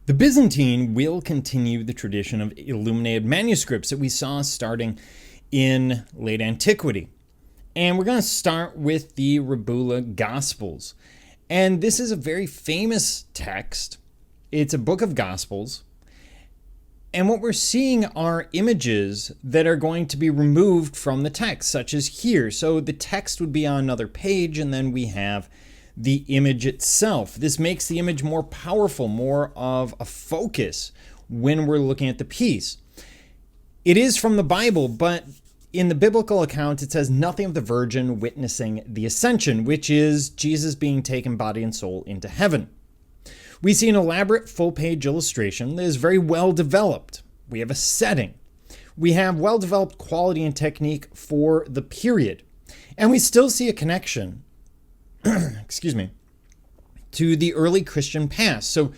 The Byzantine will continue the tradition of illuminated manuscripts that we saw starting in late antiquity. And we're going to start with the Rabbula Gospels. And this is a very famous text. It's a book of Gospels. And what we're seeing are images that are going to be removed from the text, such as here. So the text would be on another page, and then we have the image itself. This makes the image more powerful, more of a focus when we're looking at the piece. It is from the Bible, but in the biblical account, it says nothing of the Virgin witnessing the Ascension, which is Jesus being taken body and soul into heaven. We see an elaborate full-page illustration that is very well developed. We have a setting. We have well-developed quality and technique for the period. And we still see a connection to the early Christian past. So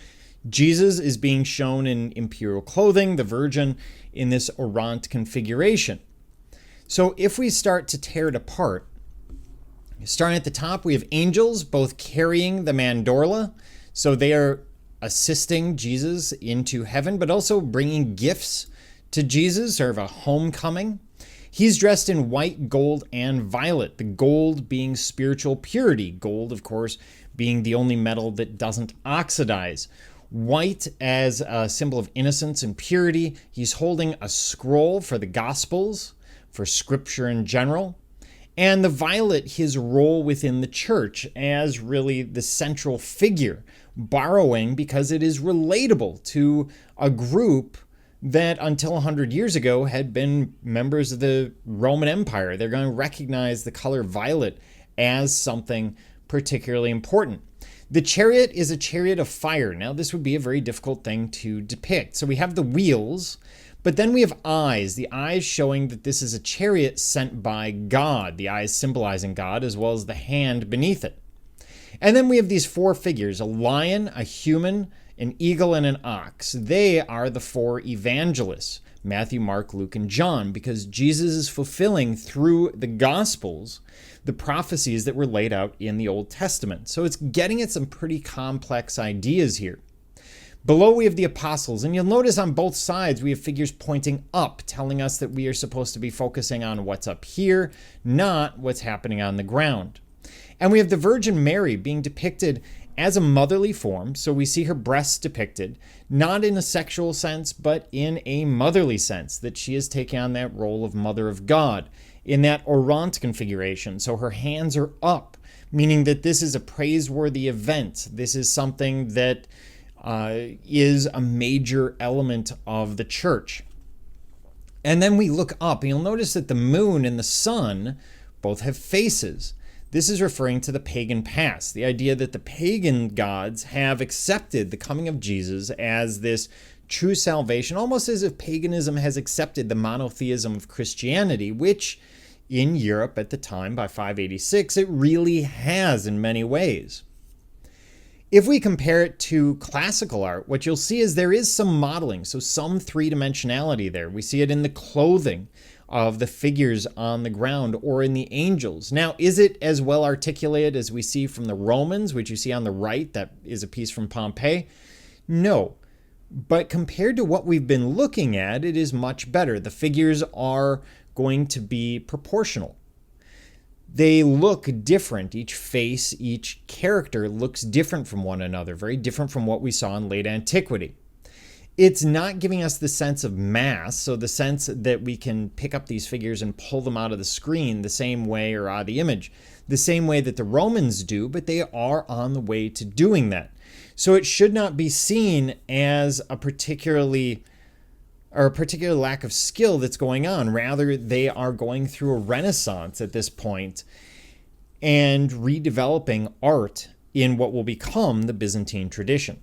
Jesus is being shown in imperial clothing, the Virgin in this orant configuration. So if we start to tear it apart, starting at the top, we have angels both carrying the mandorla. So they are assisting Jesus into heaven, but also bringing gifts to Jesus, sort of a homecoming. He's dressed in white, gold, and violet, the gold being spiritual purity. Gold, of course, being the only metal that doesn't oxidize. White as a symbol of innocence and purity. He's holding a scroll for the Gospels, for Scripture in general. And the violet, his role within the church as really the central figure, borrowing because it is relatable to a group that until 100 years ago had been members of the Roman Empire. They're going to recognize the color violet as something particularly important. The chariot is a chariot of fire. Now, this would be a very difficult thing to depict. So we have the wheels, but then we have eyes, the eyes showing that this is a chariot sent by God, the eyes symbolizing God, as well as the hand beneath it. And then we have these four figures, a lion, a human, an eagle, and an ox. They are the four evangelists, Matthew, Mark, Luke, and John, because Jesus is fulfilling through the Gospels the prophecies that were laid out in the Old Testament. So it's getting at some pretty complex ideas here. Below we have the apostles, and you'll notice on both sides we have figures pointing up, telling us that we are supposed to be focusing on what's up here, not what's happening on the ground. And we have the Virgin Mary being depicted as a motherly form, so we see her breasts depicted, not in a sexual sense, but in a motherly sense, that she is taking on that role of Mother of God in that orant configuration. So her hands are up, meaning that this is a praiseworthy event. This is something that is a major element of the church. And then we look up, and you'll notice that the moon and the sun both have faces. This is referring to the pagan past, the idea that the pagan gods have accepted the coming of Jesus as this true salvation, almost as if paganism has accepted the monotheism of Christianity, which in Europe at the time, by 586, it really has in many ways. If we compare it to classical art, what you'll see is there is some modeling, so some three-dimensionality there. We see it in the clothing of the figures on the ground or in the angels. Now, is it as well articulated as we see from the Romans, which you see on the right? That is a piece from Pompeii. No, but compared to what we've been looking at, it is much better. The figures are going to be proportional. They look different. Each face, each character looks different from one another, very different from what we saw in late antiquity. It's not giving us the sense of mass, so the sense that we can pick up these figures and pull them out of the screen the same way, or out of the image, the same way that the Romans do, but they are on the way to doing that. So it should not be seen as a particular lack of skill that's going on. Rather, they are going through a renaissance at this point and redeveloping art in what will become the Byzantine tradition.